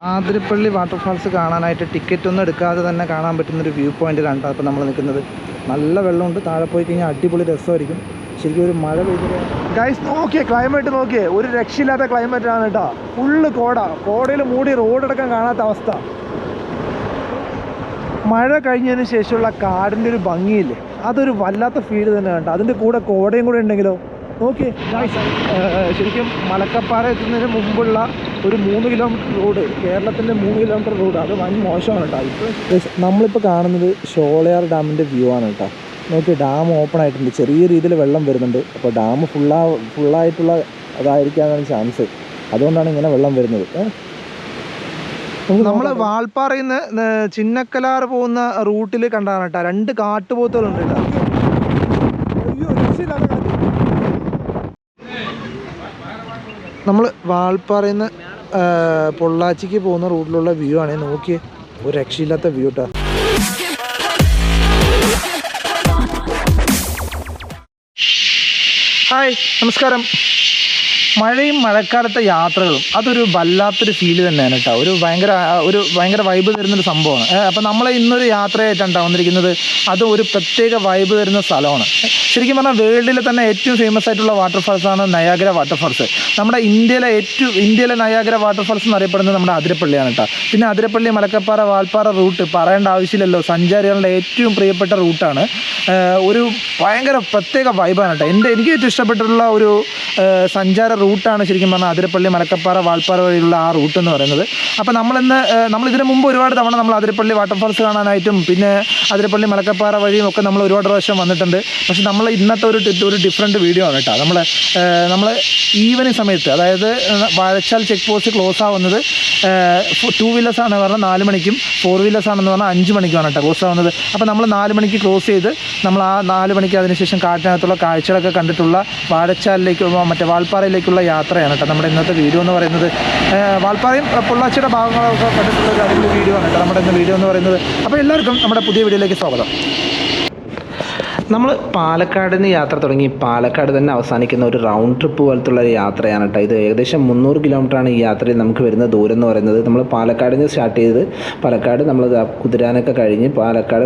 Athirappilly waterfalls കാണാനായിട്ട് ticket ഒന്നും എടുക്കാതെ തന്നെ കാണാൻ പറ്റുന്നൊരു വ്യൂ പോയിന്റിലാണ് അപ്പോൾ നമ്മൾ നിൽക്കുന്നത്. നല്ല വെള്ളമുണ്ട്, താഴെ പോയി കഴിഞ്ഞാൽ അടിപൊളി രസമായിരിക്കും. ശരിക്കും ഒരു മഴ പെയ്ത് ഗൈസ് നോക്കിയേ, ക്ലൈമറ്റ് നോക്കിയേ, ഒരു രക്ഷയില്ലാത്ത ക്ലൈമറ്റാണ് കേട്ടോ. ഫുള്ള് കോടയിൽ മൂടി റോഡടക്കം കാണാത്ത അവസ്ഥ. മഴ കഴിഞ്ഞതിന് ശേഷമുള്ള കാടിൻ്റെ ഒരു ഭംഗിയില്ലേ, അതൊരു വല്ലാത്ത ഫീൽ തന്നെ കേട്ടോ. അതിൻ്റെ കൂടെ കോടയും കൂടെ ഉണ്ടെങ്കിലോ നോക്കിയേ ഗൈസ്. ശരിക്കും മലക്കപ്പാറ എത്തുന്നതിന് മുമ്പുള്ള ഒരു 3 കിലോമീറ്റർ റോഡ്, കേരളത്തിൻ്റെ 3 കിലോമീറ്റർ റോഡ്, അത് വൻ മോശമാണ് കേട്ടോ. ഇപ്പോൾ നമ്മളിപ്പോൾ കാണുന്നത് ഷോളയാർ ഡാമിൻ്റെ വ്യൂ ആണ് കേട്ടോ. നോക്കി, ഡാം ഓപ്പൺ ആയിട്ടുണ്ട്, ചെറിയ രീതിയിൽ വെള്ളം വരുന്നുണ്ട്. അപ്പോൾ ഡാം ഫുള്ളായിട്ടുള്ള അതായിരിക്കാനാണ് ചാൻസ്. അതുകൊണ്ടാണ് ഇങ്ങനെ വെള്ളം വരുന്നത്. നമ്മൾ വാൾപ്പാറയിൽ നിന്ന് ചിന്നക്കലാർ പോകുന്ന റൂട്ടിൽ കണ്ടാണ് കേട്ടോ 2 കാട്ടുപോത്തുകളുണ്ട് കേട്ടോ. നമ്മൾ വാൾപ്പാറയിൽ നിന്ന് പൊള്ളാച്ചിക്ക് പോകുന്ന റൂട്ടിലുള്ള വ്യൂ ആണ്. നോക്കിയേ, ഒരു രക്ഷയില്ലാത്ത വ്യൂ കേട്ടോ. ഹായ്, നമസ്കാരം. മഴയും മഴക്കാലത്തെ യാത്രകളും അതൊരു വല്ലാത്തൊരു ഫീല് തന്നെയാണ് കേട്ടോ. ഒരു ഭയങ്കര വൈബ് തരുന്നൊരു സംഭവമാണ്. അപ്പോൾ നമ്മൾ ഇന്നൊരു യാത്രയായിട്ടാണ് വന്നിരിക്കുന്നത്. അത് ഒരു പ്രത്യേക വൈബ് തരുന്ന സ്ഥലമാണ്. ശരിക്കും പറഞ്ഞാൽ വേൾഡിലെ തന്നെ ഏറ്റവും ഫേമസ് ആയിട്ടുള്ള വാട്ടർഫാൾസാണ് നയാഗ്ര വാട്ടർഫാൾസ്. നമ്മുടെ ഇന്ത്യയിലെ നയാഗ്ര വാട്ടർഫാൾസ് എന്നറിയപ്പെടുന്നത് നമ്മുടെ അതിരപ്പള്ളിയാണ് കേട്ടോ. പിന്നെ അതിരപ്പള്ളി മലക്കപ്പാറ വാൾപ്പാറ റൂട്ട് പറയേണ്ട ആവശ്യമില്ലല്ലോ, സഞ്ചാരികളുടെ ഏറ്റവും പ്രിയപ്പെട്ട റൂട്ടാണ്. ഒരു ഭയങ്കര പ്രത്യേക വൈബാണ് കേട്ടോ. എനിക്ക് ഏറ്റവും ഇഷ്ടപ്പെട്ടിട്ടുള്ള ഒരു സഞ്ചാര റൂട്ടാണ് ശരിക്കും പറഞ്ഞാൽ അതിരപ്പള്ളി മലക്കപ്പാറ വാൾപ്പാറ വഴിയുള്ള ആ റൂട്ട് എന്ന് പറയുന്നത്. അപ്പോൾ നമ്മളിതിന് മുമ്പ് ഒരുപാട് തവണ നമ്മൾ അതിരപ്പള്ളി വാട്ടർഫാൾസ് കാണാനായിട്ടും പിന്നെ അതിരപ്പള്ളി മലക്കപ്പാറ വഴിയും ഒക്കെ നമ്മൾ ഒരുപാട് പ്രാവശ്യം വന്നിട്ടുണ്ട്. പക്ഷേ നമ്മൾ ഇന്നത്തെ ഒരു ഡിഫറെൻറ്റ് വീഡിയോ ആണ് കേട്ടോ. നമ്മൾ ഈവനിങ് സമയത്ത്, അതായത് വാഴച്ചാൽ ചെക്ക് പോസ്റ്റ് ക്ലോസ് ആവുന്നത് 2 വീലേഴ്സാണ് പറഞ്ഞാൽ 4 മണിക്കും 4 വീലേഴ്സാണെന്ന് പറഞ്ഞാൽ 5 മണിക്കുമാണ് കേട്ടോ ക്ലോസ് ആവുന്നത്. അപ്പോൾ നമ്മൾ 4 മണിക്ക് ക്ലോസ് ചെയ്ത് നമ്മൾ ആ 4 മണിക്ക് അതിനുശേഷം കാട്ടിനകത്തുള്ള കാഴ്ചകളൊക്കെ കണ്ടിട്ടുള്ള വാഴച്ചാലിലേക്ക് മറ്റേ വാൾപ്പാറയിലേക്കുള്ള യാത്രയാണ് കേട്ടോ നമ്മുടെ ഇന്നത്തെ വീഡിയോ എന്ന് പറയുന്നത്. വാൾപ്പാറയും പൊള്ളാച്ചിയുടെ ഭാഗങ്ങളൊക്കെ കണ്ടിട്ടുള്ള ഒരു അടിപൊളി വീഡിയോ ആണ് കേട്ടോ നമ്മുടെ ഇന്ന് വീഡിയോ എന്ന് പറയുന്നത്. അപ്പോൾ എല്ലാവർക്കും നമ്മുടെ പുതിയ വീഡിയോയിലേക്ക് സ്വാഗതം. നമ്മൾ പാലക്കാട് നിന്ന് യാത്ര തുടങ്ങി പാലക്കാട് തന്നെ അവസാനിക്കുന്ന ഒരു റൗണ്ട് ട്രിപ്പ് പോലത്തുള്ള ഒരു യാത്രയാണ് കേട്ടോ. ഇത് ഏകദേശം 300 കിലോമീറ്ററാണ് ഈ യാത്രയിൽ നമുക്ക് വരുന്ന ദൂരം എന്ന് പറയുന്നത്. നമ്മൾ പാലക്കാട് നിന്ന് സ്റ്റാർട്ട് ചെയ്ത് പാലക്കാട് നമ്മൾ കുതിരാനൊക്കെ കഴിഞ്ഞ്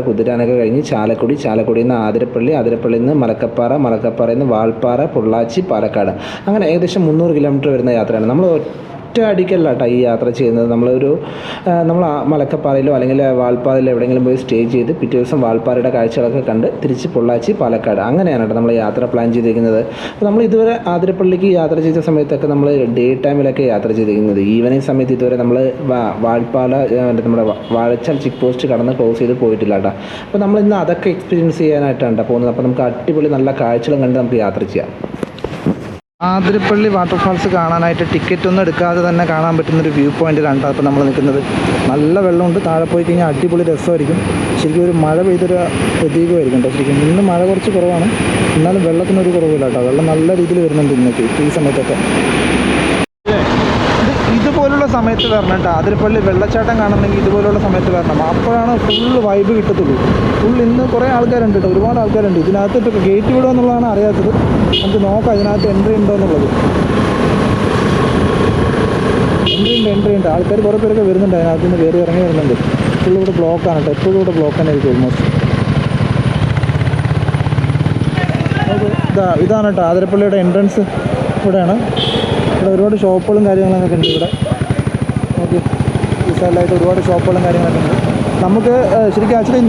കുതിരാനൊക്കെ കഴിഞ്ഞ് ചാലക്കുടിയിൽ നിന്ന് ആതിരപ്പള്ളിയിൽ നിന്ന് മലക്കപ്പാറയിൽ നിന്ന് വാൾപ്പാറ, പൊള്ളാച്ചി, പാലക്കാട്, അങ്ങനെ ഏകദേശം 300 കിലോമീറ്റർ വരുന്ന യാത്രയാണ്. നമ്മൾ ഒറ്റ അടിക്കല്ല കേട്ടോ ഈ യാത്ര ചെയ്യുന്നത്. നമ്മൾ മലക്കപ്പാറയിലോ അല്ലെങ്കിൽ വാൾപ്പാറയിലോ എവിടെയെങ്കിലും പോയി സ്റ്റേ ചെയ്ത് പിറ്റേ ദിവസം വാൾപ്പാറയുടെ കാഴ്ചകളൊക്കെ കണ്ട് തിരിച്ച് പൊള്ളാച്ചി, പാലക്കാട്, അങ്ങനെയാണ് കേട്ടോ നമ്മൾ യാത്ര പ്ലാൻ ചെയ്തിരിക്കുന്നത്. അപ്പോൾ നമ്മൾ ഇതുവരെ ആതിരപ്പള്ളിക്ക് യാത്ര ചെയ്ത സമയത്തൊക്കെ നമ്മൾ ഡേ ടൈമിലൊക്കെ യാത്ര ചെയ്തിരിക്കുന്നത്. ഈവനിങ് സമയത്ത് ഇതുവരെ നമ്മൾ നമ്മുടെ വാഴച്ചാൽ ചെക്ക് പോസ്റ്റ് കടന്ന് ക്ലോസ് ചെയ്ത് പോയിട്ടില്ല കേട്ടോ. അപ്പോൾ നമ്മൾ ഇന്ന് അതൊക്കെ എക്സ്പീരിയൻസ് ചെയ്യാനായിട്ടാണ് പോകുന്നത്. അപ്പോൾ നമുക്ക് അടിപൊളി നല്ല കാഴ്ചകളും കണ്ട് നമുക്ക് യാത്ര ചെയ്യാം. ആതിരപ്പള്ളി വാട്ടർഫാൾസ് കാണാനായിട്ട് ടിക്കറ്റ് ഒന്നും എടുക്കാതെ തന്നെ കാണാൻ പറ്റുന്നൊരു വ്യൂ പോയിന്റിലാണ് അപ്പോൾ നമ്മൾ നിൽക്കുന്നത്. നല്ല വെള്ളമുണ്ട്, താഴെ പോയി കഴിഞ്ഞാൽ അടിപൊളി രസമായിരിക്കും. ശരിക്കും ഒരു മഴ പെയ്തൊരു പ്രതീകമായിരിക്കും കേട്ടോ. ശരിക്കും ഇന്ന് മഴ കുറച്ച് കുറവാണ്, എന്നാലും വെള്ളത്തിനൊരു കുറവില്ല കേട്ടോ. വെള്ളം നല്ല രീതിയിൽ വരുന്നുണ്ട് ഇന്നൊക്കെ ഈ സമയത്തൊക്കെ. ഇതുപോലുള്ള സമയത്ത് വരണം കേട്ടോ. അതിരപ്പള്ളി വെള്ളച്ചാട്ടം കാണണമെങ്കിൽ ഇതുപോലുള്ള സമയത്ത് വരണം. അപ്പോഴാണ് ഫുള്ള് വൈബ് കിട്ടത്തുള്ളൂ. ഇന്ന് കുറേ ആൾക്കാരുണ്ട് കേട്ടോ, ഒരുപാട് ആൾക്കാരുണ്ട്. ഇതിനകത്ത് ഇപ്പോൾ ഗേറ്റ് വിടുക എന്നുള്ളതാണ് അറിയാത്തത്. നമുക്ക് നോക്കാം ഇതിനകത്ത് എൻട്രി ഉണ്ടോ എന്നുള്ളത്. എൻട്രി ഉണ്ട്. ആൾക്കാർ കുറേ പേരൊക്കെ വരുന്നുണ്ട്, അതിനകത്ത് നിന്ന് കയറി ഇറങ്ങി വരുന്നുണ്ട്. ഫുള്ള് ഇവിടെ ബ്ലോക്കാണ് കേട്ടോ. എപ്പോഴും ഇവിടെ ബ്ലോക്ക് തന്നെ ആയിരിക്കും ഓൾമോസ്റ്റ്. ഇതാണ് കേട്ടോ ആതിരപ്പള്ളിയുടെ എൻട്രൻസ്. ഇവിടെയാണ്. ഇവിടെ ഒരുപാട് ഷോപ്പുകളും കാര്യങ്ങളൊക്കെ ഉണ്ട്. ഇവിടെ നോക്കി ഈ സൈഡിലായിട്ട് ഒരുപാട് ഷോപ്പുകളും കാര്യങ്ങളൊക്കെ ഉണ്ട്. നമുക്ക് ശരിക്കും ആക്ച്വലി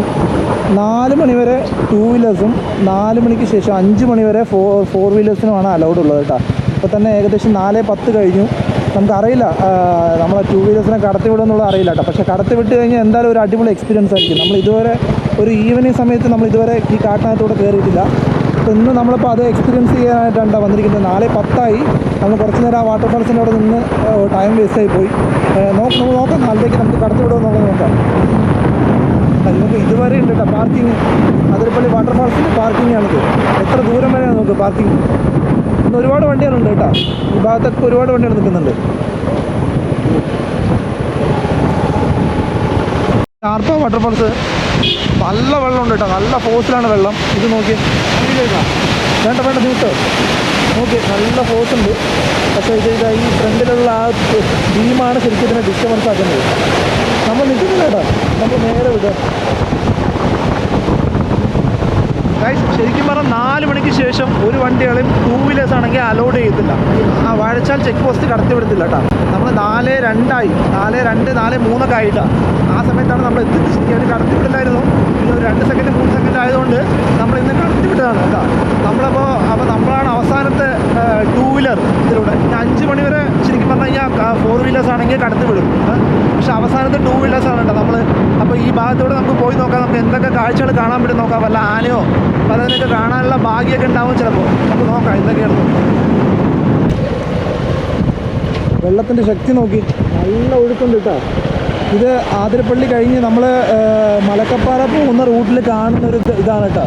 4 മണി വരെ 2 വീലേഴ്സും 4 മണിക്ക് ശേഷം 5 മണി വരെ 4 വീലേഴ്സിനുമാണ് അലൗഡ് ഉള്ളത് കേട്ടോ. ഇപ്പോൾ തന്നെ ഏകദേശം 4:10 കഴിഞ്ഞു. നമുക്കറിയില്ല നമ്മളെ 2 വീലേഴ്സിനെ കടത്തി വിടുമെന്നുള്ളത് അറിയില്ല കേട്ടോ. പക്ഷേ കടത്തി വിട്ട് കഴിഞ്ഞാൽ എന്തായാലും ഒരു അടിപൊളി എക്സ്പീരിയൻസ് ആയിരിക്കും. നമ്മൾ ഇതുവരെ ഒരു ഈവനിങ് സമയത്ത് നമ്മൾ ഇതുവരെ ഈ കാട്ടിനകത്തൂടെ കയറിയിട്ടില്ല. അപ്പോൾ ഇന്ന് നമ്മളിപ്പോൾ അത് എക്സ്പീരിയൻസ് ചെയ്യാനായിട്ടാണ് വന്നിരിക്കുന്നത്. 4:10 നമ്മൾ കുറച്ച് നേരം ആ വാട്ടർഫാൾസിൻ്റെ അവിടെ നിന്ന് ടൈം വേസ്റ്റായി പോയി. നോക്കാം നാളത്തേക്ക് നമുക്ക് കടത്തി വിടുമെന്നുള്ളത് നോക്കാം. നമുക്ക് ഇതുവരെ ഉണ്ട് കേട്ടോ പാർക്കിങ്. അതിരപ്പള്ളി വാട്ടർഫാൾസിൽ പാർക്കിംഗ് ആണിത്. എത്ര ദൂരം വരെയാണ് നമുക്ക് പാർക്കിംഗ്. ഇന്ന് ഒരുപാട് വണ്ടികളുണ്ട് കേട്ടോ. ഈ ഭാഗത്തൊക്കെ ഒരുപാട് വണ്ടികൾ നിൽക്കുന്നുണ്ട്. ചാർപ്പ വാട്ടർഫാൾസ് നല്ല വെള്ളമുണ്ട് കേട്ടോ. നല്ല ഫോഴ്സിലാണ് വെള്ളം. ഇത് നോക്കി വേണ്ട നീട്ടോ. ഓക്കെ, നല്ല ഫോഴ്സ് ഉണ്ട്. പക്ഷേ ഈ ഫ്രണ്ടിലുള്ള ആ ബീമാണ് ശരിക്കും ഇതിനെ ഡിസ്റ്റർബൻസ് ആക്കുന്നത്. നമ്മൾ നിൽക്കുന്നില്ല കേട്ടോ, നമ്മൾ നേരെ വിടുക. ശരിക്കും പറഞ്ഞാൽ 4 മണിക്ക് ശേഷം ഒരു വണ്ടികളും 2 വീലേഴ്സ് ആണെങ്കിൽ അലോഡ് ചെയ്യത്തില്ല. ആ വാഴച്ചാൽ ചെക്ക് പോസ്റ്റ് കടത്തിവിടത്തില്ല കേട്ടോ. നമ്മൾ 4:02 4:03 ആയിട്ടാണ്. ആ സമയത്താണ് നമ്മൾ എത്തിയത്. ശരിക്കും അവർ കടത്തിവിടില്ലായിരുന്നു. പിന്നെ ഒരു 2 സെക്കൻഡ് 3 സെക്കൻഡ് ആയതുകൊണ്ട് നമ്മൾ ഇന്ന് കടത്തിവിട്ടതാണ് കേട്ടോ. അപ്പോൾ നമ്മളാണ് അവസാനത്തെ 2 വീലർ ഇതിലൂടെ. 5 മണി വരെ ശരിക്കും പറഞ്ഞു കഴിഞ്ഞാൽ 4 വീലേഴ്സ് ആണെങ്കിൽ കടത്തിവിടും. പക്ഷെ അവസാനത്തെ 2 വീലേഴ്സ് ആണ് കേട്ടോ നമ്മൾ. അപ്പോൾ ഈ ഭാഗത്തൂടെ നമുക്ക് പോയി നോക്കാം, നമുക്ക് എന്തൊക്കെ കാഴ്ചകൾ കാണാൻ പറ്റും നോക്കാം. വല്ല ആനയോ പലതിനൊക്കെ കാണാനുള്ള ഭാഗ്യമൊക്കെ ഉണ്ടാവും ചിലപ്പോൾ. നമുക്ക് നോക്കാം എന്തൊക്കെയാണ്. വെള്ളത്തിൻ്റെ ശക്തി നോക്കി, നല്ല ഒഴുക്കുണ്ട് കേട്ടോ. ഇത് ആതിരപ്പള്ളി കഴിഞ്ഞ് നമ്മൾ മലക്കപ്പാറ പോകുന്ന റൂട്ടിൽ കാണുന്നൊരു ഇതാണ് കേട്ടോ.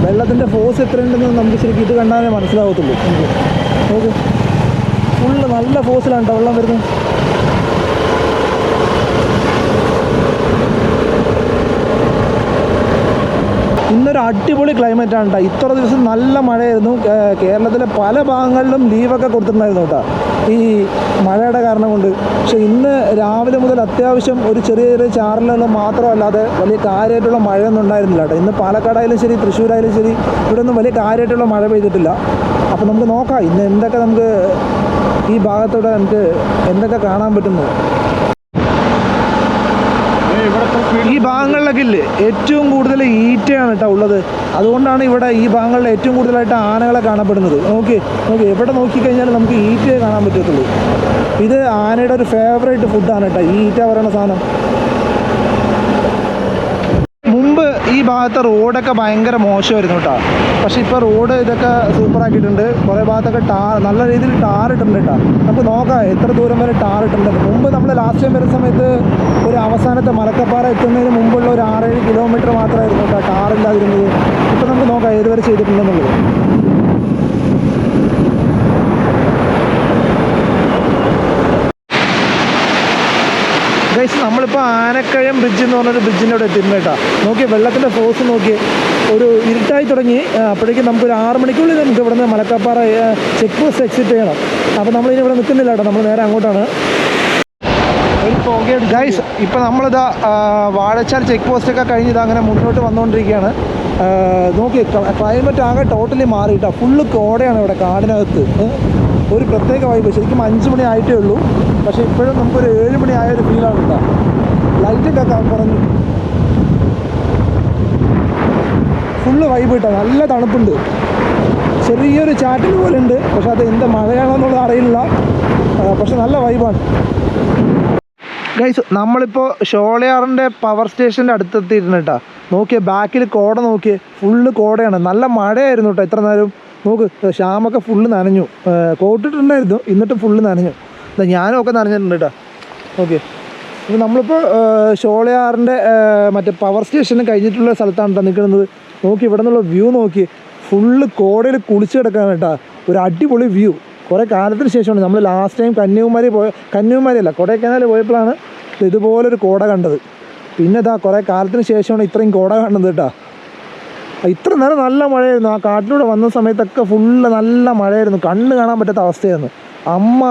വെള്ളത്തിൻ്റെ ഫോഴ്സ് എത്രയുണ്ടെന്ന് നമുക്ക് ശരിക്കും ഇത് കണ്ടാലേ മനസ്സിലാവത്തുള്ളൂ. നോക്ക്, ഫുള്ള് നല്ല ഫോഴ്സിലാണ് കേട്ടോ വെള്ളം വരുന്നത്. ഇന്നൊരു അടിപൊളി ക്ലൈമറ്റാണ് കേട്ടോ. ഇത്ര ദിവസം നല്ല മഴയായിരുന്നു. കേരളത്തിലെ പല ഭാഗങ്ങളിലും ലീവൊക്കെ കൊടുത്തിട്ടുണ്ടായിരുന്നു കേട്ടോ ഈ മഴയുടെ കാരണം കൊണ്ട്. പക്ഷേ ഇന്ന് രാവിലെ മുതൽ അത്യാവശ്യം ഒരു ചെറിയ ചെറിയ ചാറലുകൾ മാത്രമല്ലാതെ വലിയ കാര്യമായിട്ടുള്ള മഴയൊന്നും ഉണ്ടായിരുന്നില്ല കേട്ടോ. ഇന്ന് പാലക്കാടായാലും ശരി, തൃശ്ശൂരായാലും ശരി, ഇവിടെ ഒന്നും വലിയ കാര്യമായിട്ടുള്ള മഴ പെയ്തിട്ടില്ല. അപ്പോൾ നമുക്ക് നോക്കാം ഇന്ന് എന്തൊക്കെ നമുക്ക് ഈ ഭാഗത്തൂടെ നമുക്ക് എന്തൊക്കെ കാണാൻ പറ്റുന്നു. ഈ ഭാഗങ്ങളിലൊക്കെ ഇല്ലേ ഏറ്റവും കൂടുതൽ ഈറ്റയാണ് കേട്ടോ ഉള്ളത്. അതുകൊണ്ടാണ് ഇവിടെ ഈ ഭാഗങ്ങളിൽ ഏറ്റവും കൂടുതലായിട്ട് ആനകളെ കാണപ്പെടുന്നത്. നോക്കി എവിടെ നോക്കിക്കഴിഞ്ഞാലും നമുക്ക് ഈറ്റയെ കാണാൻ പറ്റത്തുള്ളൂ. ഇത് ആനയുടെ ഒരു ഫേവറേറ്റ് ഫുഡാണ് കേട്ടോ ഈ ഈറ്റ പറയുന്ന സാധനം. മുമ്പ് ഈ ഭാഗത്തെ റോഡൊക്കെ ഭയങ്കര മോശമായിരുന്നു കേട്ടോ. പക്ഷേ ഇപ്പോൾ റോഡ് ഇതൊക്കെ സൂപ്പറാക്കിയിട്ടുണ്ട്. കുറേ ഭാഗത്തൊക്കെ നല്ല രീതിയിൽ ടാറിട്ടുണ്ട് കേട്ടോ. നമുക്ക് നോക്കാം എത്ര ദൂരം വരെ ടാറിട്ടുണ്ട്. മുമ്പ് നമ്മൾ ലാസ്റ്റ് ടൈം വരുന്ന സമയത്ത് ഒരു അവസാനത്തെ മലക്കപ്പാറ എത്തുന്നതിന് മുമ്പുള്ള ഒരു 6-7 കിലോമീറ്റർ മാത്രമായിരുന്നു കേട്ടോ ടാറില്ലാതിരുന്നത്. ഇപ്പോൾ നമുക്ക് നോക്കാം ഏതുവരെ ചെയ്തിട്ടുണ്ടെന്നുള്ളത്. ഗൈസ്, നമ്മളിപ്പോൾ ആനക്കയം ബ്രിഡ്ജ് എന്ന് പറഞ്ഞൊരു ബ്രിഡ്ജിൻ്റെ അവിടെ എത്തിയിട്ടുണ്ട് കേട്ടോ. നോക്കി വെള്ളത്തിൻ്റെ ഫോഴ്സ് നോക്കി, ഒരു ഇരുട്ടായി തുടങ്ങി. അപ്പോഴേക്കും നമുക്കൊരു 6 മണിക്കുള്ളിൽ നമുക്ക് ഇവിടെ നിന്ന് മലക്കപ്പാറ ചെക്ക് പോസ്റ്റ് എക്സിറ്റ് ചെയ്യണം. അപ്പോൾ നമ്മളിനി ഇവിടെ നിൽക്കുന്നില്ല കേട്ടോ, നമ്മൾ നേരെ അങ്ങോട്ടാണ്. ഗൈസ്, ഇപ്പോൾ നമ്മളിതാ വാഴച്ചാൽ ചെക്ക് പോസ്റ്റൊക്കെ കഴിഞ്ഞ് ഇതാ അങ്ങനെ മുന്നോട്ട് വന്നുകൊണ്ടിരിക്കുകയാണ്. നോക്കി ക്ലൈമറ്റ് ആകെ ടോട്ടലി മാറി കേട്ടോ. ഫുള്ള് കോടയാണ് ഇവിടെ കാടിനകത്ത്. ഒരു പ്രത്യേക വൈബ്. ശരിക്കും 5 മണി ആയിട്ടേ ഉള്ളൂ. പക്ഷേ ഇപ്പോഴും നമുക്കൊരു 7 മണി ആയൊരു ഫീലാണ് കേട്ടോ. ലൈറ്റൊക്കെ കുറഞ്ഞു. ഫുള്ള് വൈബ് കേട്ടോ. നല്ല തണുപ്പുണ്ട്. ചെറിയൊരു ചാറ്റിൽ പോലെ ഉണ്ട്. പക്ഷെ അത് എന്ത് മഴയാണോ എന്നുള്ളത് അറിയില്ല. പക്ഷെ നല്ല വൈബാണ്. ഗൈസ്, നമ്മളിപ്പോൾ ഷോളയാറിൻ്റെ പവർ സ്റ്റേഷൻ്റെ അടുത്തെത്തിയിരുന്നു കേട്ടോ. നോക്കിയേ ബാക്കിൽ കോട നോക്കിയേ, ഫുള്ള് കോടയാണ്. നല്ല മഴയായിരുന്നു കേട്ടോ ഇത്ര നേരം. നോക്ക്, ഷാമൊക്കെ ഫുള്ള് നനഞ്ഞു. കോട്ടിട്ടുണ്ടായിരുന്നു, എന്നിട്ടും ഫുള്ള് നനഞ്ഞു. ഞാനും ഒക്കെ നനഞ്ഞിട്ടുണ്ട് കേട്ടോ. ഓക്കെ, ഇപ്പോൾ നമ്മളിപ്പോൾ ഷോളയാറിൻ്റെ മറ്റേ പവർ സ്റ്റേഷന് കഴിഞ്ഞിട്ടുള്ള സ്ഥലത്താണ് കേട്ടോ നിൽക്കുന്നത്. നോക്കി ഇവിടെ നിന്നുള്ള വ്യൂ നോക്കി, ഫുള്ള് കോടയിൽ കുളിച്ച് കിടക്കാണ് കേട്ടോ. ഒരു അടിപൊളി വ്യൂ. കുറേ കാലത്തിന് ശേഷമാണ് നമ്മൾ ലാസ്റ്റ് ടൈം കന്യാകുമാരിയല്ല കൊടൈക്കനാൽ പോയപ്പോഴാണ് ഇതുപോലൊരു കോട കണ്ടത്. പിന്നെ ഇതാ കുറേ കാലത്തിന് ശേഷമാണ് ഇത്രയും കോട കാണുന്നത് കേട്ടോ. ഇത്ര നേരം നല്ല മഴയായിരുന്നു. ആ കാട്ടിലൂടെ വന്ന സമയത്തൊക്കെ ഫുള്ള് നല്ല മഴയായിരുന്നു. കണ്ണ് കാണാൻ പറ്റാത്ത അവസ്ഥയായിരുന്നു.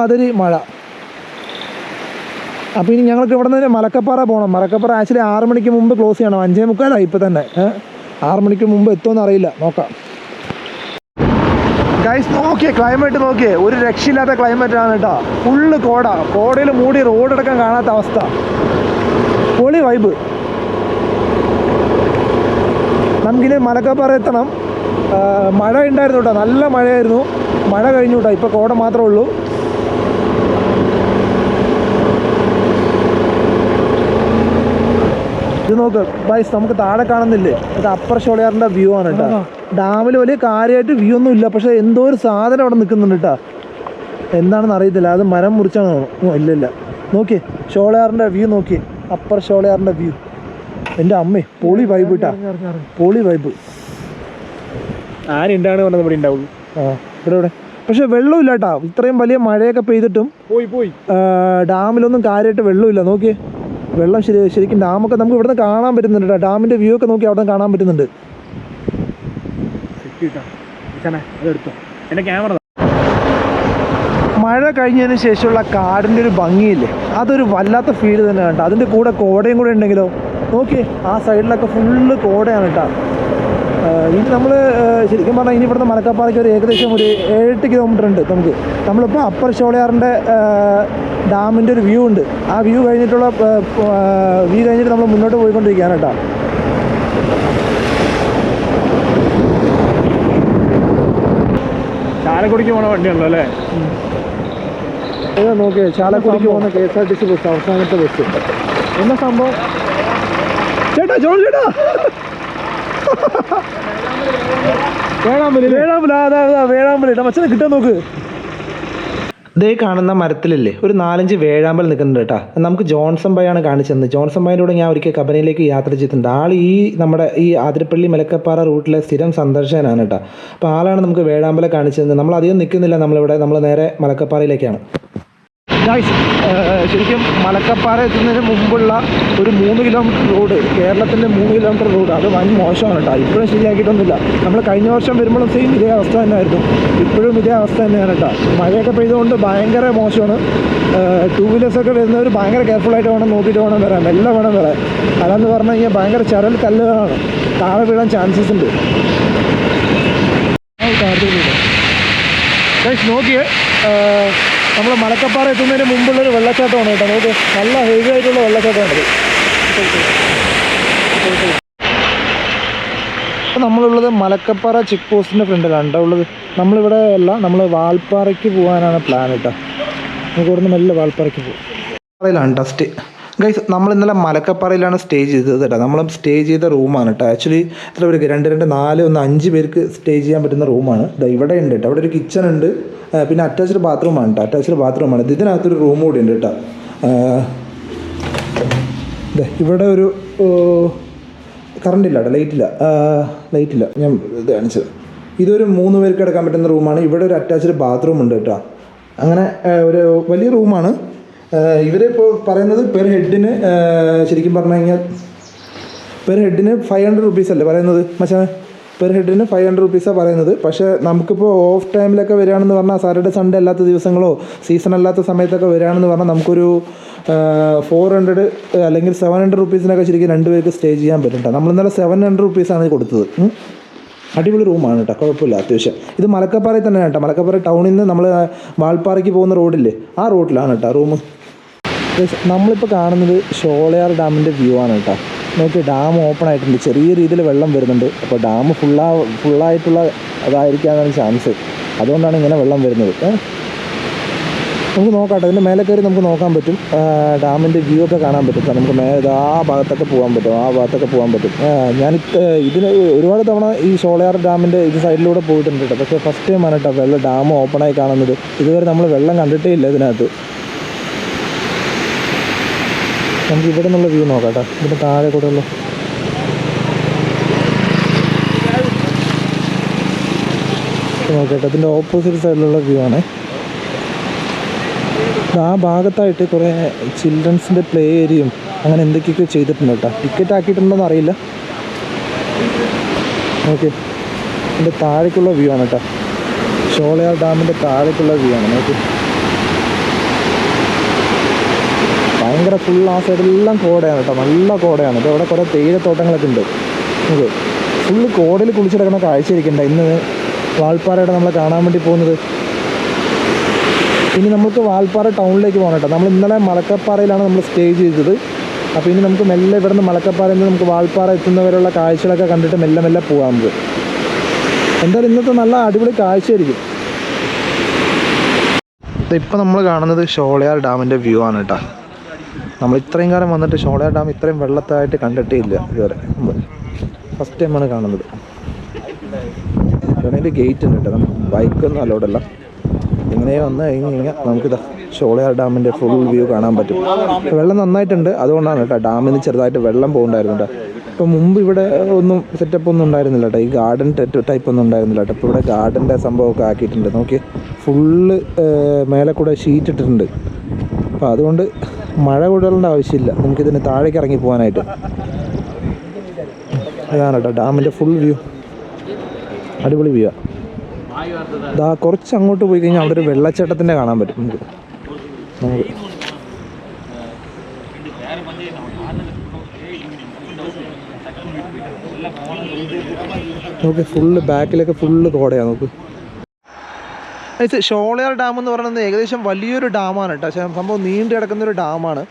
അതൊരു മഴ. അപ്പോൾ ഇനി ഞങ്ങൾക്ക് ഇവിടെ നിന്ന് മലക്കപ്പാറ പോകണം. മലക്കപ്പാറ ആക്ച്വലി 6 മണിക്ക് മുമ്പ് ക്ലോസ് ചെയ്യണം. 5:45 ഇപ്പോൾ തന്നെ. 6 മണിക്ക് മുമ്പ് എത്തുമെന്ന് അറിയില്ല, നോക്കാം. ഗൈസ്, നോക്കിയേ ക്ലൈമറ്റ് നോക്കിയേ, ഒരു രക്ഷയില്ലാത്ത ക്ലൈമറ്റാണ് കേട്ടോ. ഫുള്ള് കോടയിൽ മൂടി റോഡടക്കം കാണാത്ത അവസ്ഥ. പൊളി വൈബ്. നമുക്കിനി മലക്കപ്പാറ എത്തണം. മഴ ഉണ്ടായിരുന്നു കേട്ടോ, നല്ല മഴയായിരുന്നു. മഴ കഴിഞ്ഞു കേട്ടോ, ഇപ്പോൾ കോട മാത്രമേ ഉള്ളൂ. ഇത് നോക്ക് ബൈസ്, നമുക്ക് താഴെ കാണുന്നില്ലേ, ഇത് അപ്പർ ഷോളയാറിൻ്റെ വ്യൂ ആണ് കേട്ടോ. ഡാമിൽ വലിയ കാര്യമായിട്ട് വ്യൂ ഒന്നും ഇല്ല, പക്ഷേ എന്തോ ഒരു സാധനം അവിടെ നിൽക്കുന്നുണ്ട് കേട്ടോ. എന്താണെന്ന് അറിയത്തില്ല, അത് മരം മുറിച്ചാണ് തോന്നുന്നു. ഇല്ല, നോക്കിയേ ഷോളയാറിൻ്റെ വ്യൂ നോക്കിയേ, അപ്പർ ഷോളയാറിൻ്റെ വ്യൂ. എൻ്റെ അമ്മേ, പൊളി വൈബ് കേട്ടാ, പൊളി വൈബ്. ആരുണ്ടാണ് പറഞ്ഞത് ഇവിടെ ഉണ്ടാവുള്ളൂ. ഇവിടെ പക്ഷെ വെള്ളമില്ല കേട്ടോ. ഇത്രയും വലിയ മഴയൊക്കെ പെയ്തിട്ടും ഡാമിലൊന്നും കാര്യമായിട്ട് വെള്ളമില്ല. നോക്കിയേ, വെള്ളം ശരിക്കും ഡാമൊക്കെ നമുക്ക് ഇവിടുന്ന് കാണാൻ പറ്റുന്നുണ്ട് കേട്ടോ. ഡാമിൻ്റെ വ്യൂ ഒക്കെ നോക്കി അവിടെ കാണാൻ പറ്റുന്നുണ്ട്. മഴ കഴിഞ്ഞതിന് ശേഷമുള്ള കാടിൻ്റെ ഒരു ഭംഗിയില്ലേ, അതൊരു വല്ലാത്ത ഫീൽ തന്നെ കേട്ടോ. അതിൻ്റെ കൂടെ കോടയും കൂടെ ഉണ്ടെങ്കിലോ, നോക്കി ആ സൈഡിലൊക്കെ ഫുള്ള് കോടയാണ് കേട്ടോ. ഇനി നമ്മൾ ശരിക്കും പറഞ്ഞാൽ ഇനി ഇവിടുന്ന് മലക്കപ്പാറയ്ക്ക് ഒരു ഏകദേശം ഒരു 7-8 കിലോമീറ്റർ ഉണ്ട് നമുക്ക്. നമ്മളിപ്പോൾ അപ്പർ ഷോളയാറിൻ്റെ ഡാമിൻ്റെ ഒരു വ്യൂ ഉണ്ട്. ആ വ്യൂ കഴിഞ്ഞിട്ട് നമ്മൾ മുന്നോട്ട് പോയിക്കൊണ്ടിരിക്കുകയാണ് കേട്ടോ. ചാലക്കുടിക്ക് പോകുന്ന വണ്ടിയുണ്ടല്ലോ അല്ലേ? ഏതാ നോക്കിയേ, ചാലക്കുടിക്ക് പോകുന്ന KSRTC ബസ്, അവസാനത്തെ ബസ്. എന്നാ സംഭവം ചേട്ടാ? ജോൺ ചേട്ടാ, വേഴാമ്പലി മച്ചനെ കിട്ടാൻ നോക്ക്. ഇതേ കാണുന്ന മരത്തിലല്ലേ ഒരു 4-5 വേഴാമ്പൽ നിൽക്കുന്നുണ്ട് കേട്ടോ. നമുക്ക് ജോൺസൺ ബായാണ് കാണിച്ചത്. ജോൺസൺ ബായിൻ്റെ കൂടെ ഞാൻ ഒരിക്കൽ കബനിയിലേക്ക് യാത്ര ചെയ്തിട്ടുണ്ട്. ആൾ നമ്മുടെ ഈ ആതിരപ്പള്ളി മലക്കപ്പാറ റൂട്ടിലെ സ്ഥിരം സന്ദർശകനാണ് കേട്ടോ. അപ്പോൾ ആളാണ് നമുക്ക് വേഴാമ്പലെ കാണിച്ചത്. നമ്മളധികം നിൽക്കുന്നില്ല, നമ്മൾ നേരെ മലക്കപ്പാറയിലേക്കാണ്. ശരിക്കും മലക്കപ്പാറ എത്തുന്നതിന് മുമ്പുള്ള ഒരു 3 കിലോമീറ്റർ റോഡ്, കേരളത്തിൻ്റെ 3 കിലോമീറ്റർ റോഡ്, അത് വൻ മോശമാണ് കേട്ടോ. ഇപ്പോഴും ശരിയാക്കിയിട്ടൊന്നുമില്ല. നമ്മൾ കഴിഞ്ഞ വർഷം വരുമ്പോഴും സെയിം ഇതേ അവസ്ഥ തന്നെയായിരുന്നു. ഇപ്പോഴും ഇതേ അവസ്ഥ തന്നെയാണ് കേട്ടോ. മഴയൊക്കെ പെയ്തുകൊണ്ട് ഭയങ്കര മോശമാണ്. 2 വീലേഴ്സൊക്കെ വരുന്നവർ ഭയങ്കര കെയർഫുള്ളായിട്ട് വേണം, നോക്കിയിട്ട് വേണം വരാൻ, മെല്ലെ വേണം വരാൻ. അതെന്ന് പറഞ്ഞു കഴിഞ്ഞാൽ ഭയങ്കര ചരൽ കല്ലുകളാണ്, താഴെ വീഴാൻ ചാൻസസ് ഉണ്ട്. നോക്കിയേ, നമ്മൾ മലക്കപ്പാറ എത്തുന്നതിന് മുമ്പുള്ളൊരു വെള്ളച്ചാട്ടമാണ് കേട്ടോ. നമുക്ക് നല്ല ഹെവി ആയിട്ടുള്ള വെള്ളച്ചാട്ടമാണിത്. അപ്പോൾ നമ്മളുള്ളത് മലക്കപ്പാറ ചെക്ക് പോസ്റ്റിൻ്റെ ഫ്രണ്ടിലാണ് കേട്ടോ ഉള്ളത്. നമ്മളിവിടെ അല്ല, നമ്മൾ വാൽപ്പാറയ്ക്ക് പോകാനാണ് പ്ലാൻ കേട്ടോ. നമുക്ക് ഇവിടുന്ന് മെല്ലെ വാൽപ്പാറയ്ക്ക് പോകും. പാറയിലാണ് കേട്ടോ ഗൈസ്. നമ്മൾ ഇന്നലെ മലക്കപ്പാറയിലാണ് സ്റ്റേ ചെയ്തത് കേട്ടോ. നമ്മൾ സ്റ്റേ ചെയ്ത റൂമാണ് കേട്ടോ. ആക്ച്വലി എത്ര പേർക്ക് 2, 4, 5 പേർക്ക് സ്റ്റേ ചെയ്യാൻ പറ്റുന്ന റൂമാണ്. ഇവിടെ ഉണ്ട് കേട്ടോ. അവിടെ ഒരു കിച്ചൺ ഉണ്ട്, പിന്നെ അറ്റാച്ച്ഡ് ബാത്റൂമാണ് കേട്ടോ. അറ്റാച്ച്ഡ് ബാത്റൂമാണ്. ഇതിനകത്തൊരു റൂം കൂടി ഉണ്ട് കേട്ടോ. ഇവിടെ ഒരു കറണ്ട് ഇല്ല കേട്ടോ, ലൈറ്റില്ല. ഞാൻ ഇത് കാണിച്ചത്. ഇതൊരു 3 പേർക്ക് കിടക്കാൻ പറ്റുന്ന റൂമാണ്. ഇവിടെ ഒരു അറ്റാച്ച്ഡ് ബാത്റൂം ഉണ്ട് കേട്ടോ. അങ്ങനെ ഒരു വലിയ റൂമാണ്. ഇവരിപ്പോൾ പറയുന്നത് പെർ ഹെഡിന് ശരിക്കും പറഞ്ഞു കഴിഞ്ഞാൽ പെർ ഹെഡിന് 500 റുപ്പീസല്ലേ പറയുന്നത് മച്ചാനെ? പെർ ഹെഡിന് 500 റുപ്പീസാണ് പറയുന്നത്. പക്ഷേ നമുക്കിപ്പോൾ ഓഫ് ടൈമിലൊക്കെ വരികയാണെന്ന് പറഞ്ഞാൽ, സാറ്റർഡേ സൺഡേ അല്ലാത്ത ദിവസങ്ങളോ സീസൺ അല്ലാത്ത സമയത്തൊക്കെ വരികയാണെന്ന് പറഞ്ഞാൽ നമുക്കൊരു 400 അല്ലെങ്കിൽ 700 റുപ്പീസിനൊക്കെ ശരിക്കും 2 പേർക്ക് സ്റ്റേ ചെയ്യാൻ പറ്റും കേട്ടോ. നമ്മൾ ഇന്നലെ 700 റുപ്പീസാണ് കൊടുത്തത്. അടിപൊളി റൂമാണ് കേട്ടോ, കുഴപ്പമില്ല അത്യാവശ്യം. ഇത് മലക്കപ്പാറയിൽ തന്നെയാണ് കേട്ടോ. മലക്കപ്പാറ ടൗണിൽ നിന്ന് നമ്മൾ വാൽപ്പാറയ്ക്ക് പോകുന്ന റോഡില്ലേ, ആ റോഡിലാണ് കേട്ടോ റൂം. നമ്മളിപ്പോൾ കാണുന്നത് ഷോളയാർ ഡാമിൻ്റെ വ്യൂ ആണ് കേട്ടോ. നോക്കി, ഡാം ഓപ്പൺ ആയിട്ടുണ്ട്, ചെറിയ രീതിയിൽ വെള്ളം വരുന്നുണ്ട്. അപ്പോൾ ഡാം ഫുള്ളായിട്ടുള്ള അതായിരിക്കാനാണ് ചാൻസ്. അതുകൊണ്ടാണ് ഇങ്ങനെ വെള്ളം വരുന്നത്. നമുക്ക് നോക്കാം കേട്ടോ. ഇതിൻ്റെ മേലെ കയറി നമുക്ക് നോക്കാൻ പറ്റും, ഡാമിൻ്റെ വ്യൂ ഒക്കെ കാണാൻ പറ്റും. നമുക്ക് ആ ഭാഗത്തൊക്കെ പോകാൻ പറ്റും. ഞാൻ ഇതിന് ഒരുപാട് തവണ ഈ ഷോളയാർ ഡാമിൻ്റെ ഇത് സൈഡിലൂടെ പോയിട്ടുണ്ട് കേട്ടോ. പക്ഷേ ഫസ്റ്റ് ടൈമാണ് കേട്ടോ ഡാം ഓപ്പണായി കാണുന്നത്. ഇതുവരെ നമ്മൾ വെള്ളം കണ്ടിട്ടേ ഇല്ല ഇതിനകത്ത്. നമുക്ക് ഇവിടെ നിന്നുള്ള വ്യൂ നോക്കാം കേട്ടോ. ഇതിൻ്റെ താഴെ കൂടെ ഉള്ള നോക്കട്ടെ. ഇതിൻ്റെ ഓപ്പോസിറ്റ് സൈഡിലുള്ള വ്യൂ ആണ്. ആ ഭാഗത്തായിട്ട് കുറേ ചിൽഡ്രൻസിൻ്റെ പ്ലേ ഏരിയയും അങ്ങനെ എന്തൊക്കെയൊക്കെ ചെയ്തിട്ടുണ്ട് കേട്ടോ. ടിക്കറ്റ് ആക്കിയിട്ടുണ്ടോയെന്ന് അറിയില്ല. ഓക്കെ, ഇതിൻ്റെ താഴേക്കുള്ള വ്യൂ ആണ് കേട്ടോ. ഷോളയാർ ഡാമിൻ്റെ താഴേക്കുള്ള വ്യൂ ആണ്. നോക്കി, ഭയങ്കര ഫുൾ ആ സൈഡെല്ലാം കോടയാണ് കേട്ടോ, നല്ല കോടയാണ്. ഇപ്പോൾ അവിടെ കുറേ തേയിലത്തോട്ടങ്ങളൊക്കെ ഉണ്ട്. നമുക്ക് ഫുള്ള് കോടയിൽ കുളിച്ചിടക്കുന്ന കാഴ്ചയിരിക്കണ്ട ഇന്ന് വാൽപ്പാറയുടെ നമ്മൾ കാണാൻ വേണ്ടി പോകുന്നത്. ഇനി നമുക്ക് വാൽപ്പാറ ടൗണിലേക്ക് പോകണം കേട്ടോ. നമ്മൾ ഇന്നലെ മലക്കപ്പാറയിലാണ് നമ്മൾ സ്റ്റേ ചെയ്തത്. അപ്പോൾ ഇനി നമുക്ക് മെല്ലെ ഇവിടെ നിന്ന് മലക്കപ്പാറയിൽ നിന്ന് നമുക്ക് വാൽപ്പാറ എത്തുന്നവരുള്ള കാഴ്ചകളൊക്കെ കണ്ടിട്ട് മെല്ലെ പോകാം നമുക്ക്. എന്തായാലും ഇന്നത്തെ നല്ല അടിപൊളി കാഴ്ചയായിരിക്കും. ഇപ്പോൾ നമ്മൾ കാണുന്നത് ഷോളയാർ ഡാമിൻ്റെ വ്യൂ ആണ് കേട്ടോ. നമ്മൾ ഇത്രയും കാലം വന്നിട്ട് ഷോളയാർ ഡാം ഇത്രയും വെള്ളത്തായിട്ട് കണ്ടിട്ടേ ഇല്ല ഇതുവരെ. ഫസ്റ്റ് ടൈമാണ് കാണുന്നത്. അതിൻ്റെ ഗേറ്റ് ഉണ്ട് കേട്ടോ. ബൈക്കൊന്നും അലോഡല്ല. ഇങ്ങനെ വന്ന് കഴിഞ്ഞാൽ നമുക്കിതാ ഷോളയാർ ഡാമിൻ്റെ ഫുൾ വ്യൂ കാണാൻ പറ്റും. വെള്ളം നന്നായിട്ടുണ്ട്, അതുകൊണ്ടാണ് കേട്ടോ ഡാമിൽ നിന്ന് ചെറുതായിട്ട് വെള്ളം പോകുന്നുണ്ടായിരുന്നു കേട്ടോ. ഇപ്പോൾ മുമ്പ് ഇവിടെ ഒന്നും സെറ്റപ്പ് ഒന്നും ഉണ്ടായിരുന്നില്ല കേട്ടോ. ഈ ഗാർഡൻ ടൈപ്പ് ഒന്നും ഉണ്ടായിരുന്നില്ല കേട്ടോ. ഇപ്പോൾ ഇവിടെ ഗാർഡൻ്റെ സംഭവമൊക്കെ ആക്കിയിട്ടുണ്ട്. നോക്കി, ഫുള്ള് മേലെ കൂടെ ഷീറ്റ് ഇട്ടിട്ടുണ്ട്. അപ്പോൾ അതുകൊണ്ട് മഴ കൂടേണ്ട ആവശ്യമില്ല, നമുക്കിതിന് താഴേക്ക് ഇറങ്ങി പോകാനായിട്ട്. അതാണ് കേട്ടോ ഡാമിൻ്റെ ഫുൾ വ്യൂ. അടിപൊളി വ്യൂ ആണ്. ഇതാ കുറച്ച് അങ്ങോട്ട് പോയി കഴിഞ്ഞാൽ അവിടെ ഒരു വെള്ളച്ചാട്ടത്തിൻ്റെ കാണാൻ പറ്റും നമുക്ക്. നോക്ക് ഫുള്ള് ബാക്കിലൊക്കെ ഫുള്ള് കോടയാണ്. നോക്ക് ഷോളയാർ ഡാം എന്ന് പറയുന്നത് ഏകദേശം വലിയൊരു ഡാമാണ് കേട്ടോ. സംഭവം നീണ്ടു കിടക്കുന്നൊരു ഡാമാണ്.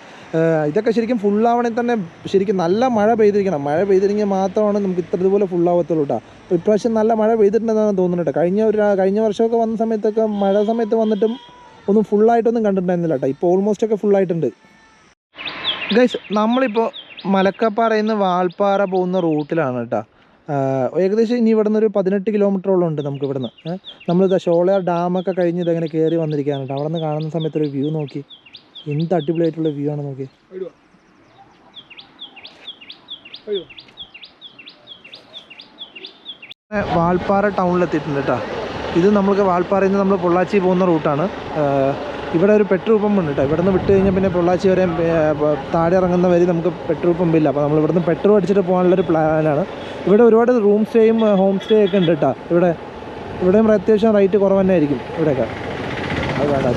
ഇതൊക്കെ ശരിക്കും ഫുള്ളാവണമെങ്കിൽ തന്നെ ശരിക്കും നല്ല മഴ പെയ്തിരിക്കണം. മഴ പെയ്തിരിക്കാൻ മാത്രമാണ് നമുക്ക് ഇതുപോലെ ഫുള്ളാവത്തുള്ളൂ കേട്ടോ. അപ്പോൾ ഇപ്രാവശ്യം നല്ല മഴ പെയ്തിട്ടുണ്ടെന്നാണ് തോന്നുന്നത് കേട്ടോ. കഴിഞ്ഞ വർഷമൊക്കെ വന്ന സമയത്തൊക്കെ മഴ സമയത്ത് വന്നിട്ടും ഒന്നും ഫുള്ളായിട്ടൊന്നും കണ്ടിട്ടുണ്ടായിരുന്നില്ല കേട്ടോ. ഇപ്പോൾ ഓൾമോസ്റ്റ് ഒക്കെ ഫുള്ളായിട്ടുണ്ട്. ഗൈസ് നമ്മളിപ്പോൾ മലക്കപ്പാറയിൽ നിന്ന് വാൾപ്പാറ പോകുന്ന റൂട്ടിലാണ് കേട്ടോ. ഏകദേശം ഇനി ഇവിടെ നിന്ന് ഒരു 18 കിലോമീറ്ററോളം ഉണ്ട് നമുക്ക് ഇവിടുന്ന്. നമ്മളിത് ഷോളയാർ ഡാമൊക്കെ കഴിഞ്ഞ് ഇതങ്ങനെ കയറി വന്നിരിക്കുകയാണ് കേട്ടോ. അവിടെ നിന്ന് കാണുന്ന സമയത്തൊരു വ്യൂ നോക്കി, എന്ത് അടിപൊളിയായിട്ടുള്ള വ്യൂ ആണ് നോക്കി. വാൾപ്പാറ ടൗണിലെത്തിയിട്ടുണ്ട് കേട്ടോ. ഇത് നമ്മൾക്ക് വാൾപ്പാറയിൽ നിന്ന് നമ്മൾ പൊള്ളാച്ചി പോകുന്ന റൂട്ടാണ്. ഇവിടെ ഒരു പെട്രോൾ പമ്പ് ഉണ്ട് കേട്ടോ. ഇവിടെ നിന്ന് വിട്ട് കഴിഞ്ഞാൽ പിന്നെ പൊള്ളാച്ചി വരെ താഴെ ഇറങ്ങുന്ന വരെ നമുക്ക് പെട്രോൾ പമ്പില്ല. അപ്പോൾ നമ്മൾ ഇവിടുന്ന് പെട്രോൾ അടിച്ചിട്ട് പോകാനുള്ളൊരു പ്ലാനാണ്. ഇവിടെ ഒരുപാട് റൂം സ്റ്റേയും ഹോം സ്റ്റേ ഒക്കെ ഉണ്ട് കേട്ടോ. ഇവിടെയും അത്യാവശ്യം റേറ്റ് കുറവ് തന്നെ ആയിരിക്കും ഇവിടെയൊക്കെ. അത് വേണ്ട.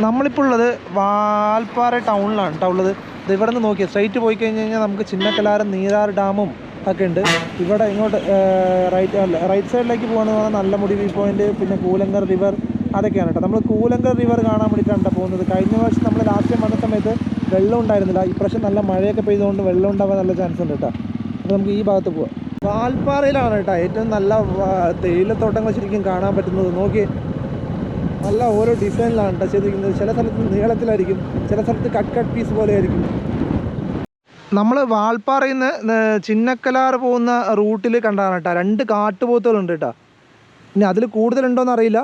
നമ്മളിപ്പോൾ ഉള്ളത് വാൾപ്പാറ ടൗണിലാണ് കേട്ടോ ഉള്ളത്. ഇത് ഇവിടെ നിന്ന് നോക്കിയാൽ സ്ട്രൈറ്റ് പോയി കഴിഞ്ഞ് കഴിഞ്ഞാൽ നമുക്ക് ചിന്നക്കലാരം നീരാർ ഡാമും ഒക്കെ ഉണ്ട്. ഇവിടെ ഇങ്ങോട്ട് റൈറ്റ് സൈഡിലേക്ക് പോകുകയാണെന്ന് പറഞ്ഞാൽ നല്ലമുടി വ്യൂ പോയിൻറ്റ്, പിന്നെ കൂലങ്കർ റിവർ, അതൊക്കെയാണ് കേട്ടോ. നമ്മൾ കൂലങ്കർ റിവർ കാണാൻ വേണ്ടിയിട്ടാണ് പോകുന്നത്. കഴിഞ്ഞ വർഷം നമ്മൾ ലാസ്റ്റ് ടൈം വന്ന സമയത്ത് വെള്ളം ഉണ്ടായിരുന്നില്ല. ഇപ്രാവശ്യം നല്ല മഴയൊക്കെ പെയ്തുകൊണ്ട് വെള്ളം ഉണ്ടാവാൻ നല്ല ചാൻസ് ഉണ്ട് കേട്ടോ. അപ്പോൾ നമുക്ക് ഈ ഭാഗത്ത് പോവാം. വാൾപ്പാറയിലാണ് കേട്ടോ ഏറ്റവും നല്ല തേയിലത്തോട്ടങ്ങൾ ശരിക്കും കാണാൻ പറ്റുന്നത്. നോക്കി നല്ല ഓരോ ഡിസൈനിലാണ് കേട്ടോ ചെയ്തിരിക്കുന്നത്. ചില സ്ഥലത്ത് നീളത്തിലായിരിക്കും, ചില സ്ഥലത്ത് കട്ട് പീസ് പോലെ ആയിരിക്കും. നമ്മൾ വാൾപ്പാറയിൽ നിന്ന് ചിന്നക്കലാർ പോകുന്ന റൂട്ടിൽ കണ്ടാണ് കേട്ടോ 2 കാട്ടുപോത്തുകളുണ്ട് കേട്ടോ. ഇനി അതിൽ കൂടുതലുണ്ടോയെന്ന് അറിയില്ല.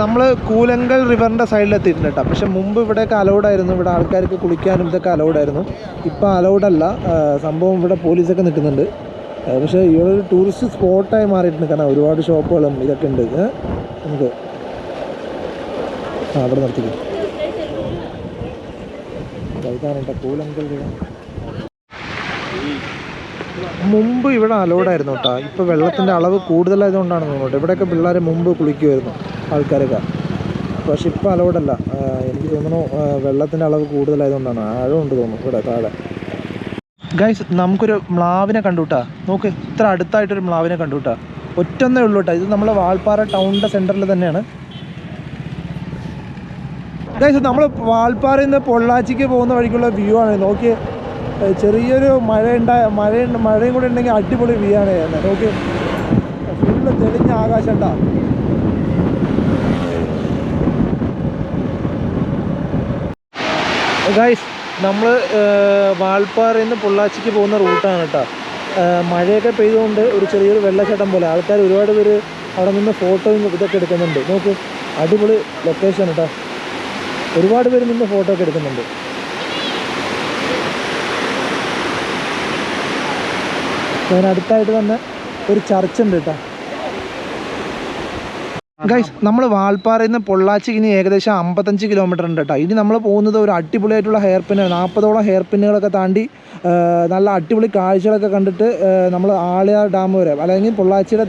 നമ്മൾ കൂലങ്കൽ റിവറിൻ്റെ സൈഡിലെത്തിയിട്ടുണ്ട് കേട്ടോ. പക്ഷെ മുമ്പ് ഇവിടെയൊക്കെ അലൗഡായിരുന്നു. ഇവിടെ ആൾക്കാർക്ക് കുളിക്കാനും ഇതൊക്കെ അലൗഡായിരുന്നു. ഇപ്പോൾ അലൗഡല്ല. സംഭവം ഇവിടെ പോലീസൊക്കെ നിൽക്കുന്നുണ്ട്. പക്ഷേ ഇവിടെ ഒരു ടൂറിസ്റ്റ് സ്പോട്ടായി മാറിയിട്ടുണ്ട്. കാരണം ഒരുപാട് ഷോപ്പുകളും ഇതൊക്കെ ഉണ്ട്. നമുക്ക് അവിടെ നിർത്തിക്കും. ഇതാണ് കേട്ടോ കൂലങ്കൽ റിവർ. മുമ്പ് ഇവിടെ അലൗഡായിരുന്നു കേട്ടോ. ഇപ്പോൾ വെള്ളത്തിൻ്റെ അളവ് കൂടുതലായതുകൊണ്ടാണ് തോന്നുന്നുണ്ട്. ഇവിടെയൊക്കെ പിള്ളേർ മുമ്പ് കുളിക്കുമായിരുന്നു ആൾക്കാരൊക്കെ. പക്ഷെ ഇപ്പോൾ അലൗഡല്ല. എനിക്ക് തോന്നുന്നു വെള്ളത്തിൻ്റെ അളവ് കൂടുതലായതുകൊണ്ടാണ്. ആഴമുണ്ട് തോന്നുന്നു ഇവിടെ താഴെ. ഗൈസ് നമുക്കൊരു മ്ലാവിനെ കണ്ടു കേട്ടോ. നോക്ക് ഇത്ര അടുത്തായിട്ടൊരു മ്ലാവിനെ കണ്ടു കേട്ടോ. ഒറ്റൊന്നേ ഉള്ളൂ കേട്ടോ. ഇത് നമ്മൾ വാൾപ്പാറ ടൗണിൻ്റെ സെൻറ്ററിൽ തന്നെയാണ്. ഗൈസ് നമ്മൾ വാൾപ്പാറയിൽ നിന്ന് പൊള്ളാച്ചിക്ക് പോകുന്ന വഴിക്കുള്ള വ്യൂ ആണ്. നോക്കി ചെറിയൊരു മഴയും കൂടെ ഉണ്ടെങ്കിൽ അടിപൊളി വ്യൂ ആണ് ചെയ്യുന്നത്. നോക്കി ഫുള്ള് തെളിഞ്ഞ ആകാശം ഉണ്ടാ. ഗൈസ് നമ്മൾ വാൾപ്പാറയിൽ നിന്ന് പൊള്ളാച്ചിക്ക് പോകുന്ന റൂട്ടാണ് കേട്ടോ. മഴയൊക്കെ പെയ്തുകൊണ്ട് ഒരു ചെറിയൊരു വെള്ളച്ചാട്ടം പോലെ ആൾക്കാർ ഒരുപാട് പേര് അവിടെ നിന്ന് ഫോട്ടോയും ഇതൊക്കെ എടുക്കുന്നുണ്ട്. നോക്ക് അടിപൊളി ലൊക്കേഷൻ കേട്ടോ. ഒരുപാട് പേര് നിന്ന് ഫോട്ടോ ഒക്കെ എടുക്കുന്നുണ്ട്. അതിനടുത്തായിട്ട് തന്നെ ഒരു ചർച്ച് ഉണ്ട് കേട്ടോ. ഗൈസ് നമ്മൾ വാൾപ്പാറയിൽ നിന്ന് പൊള്ളാച്ചിക്ക് ഇനി ഏകദേശം 55 കിലോമീറ്റർ ഉണ്ട് കേട്ടോ. ഇനി നമ്മൾ പോകുന്നത് ഒരു അടിപൊളിയായിട്ടുള്ള ഹെയർ പിൻ 40ഓളം ഹെയർ പിന്നുകളൊക്കെ താണ്ടി നല്ല അടിപൊളി കാഴ്ചകളൊക്കെ കണ്ടിട്ട് നമ്മൾ ആളിയാർ ഡാം വരെ അല്ലെങ്കിൽ പൊള്ളാച്ചിയുടെ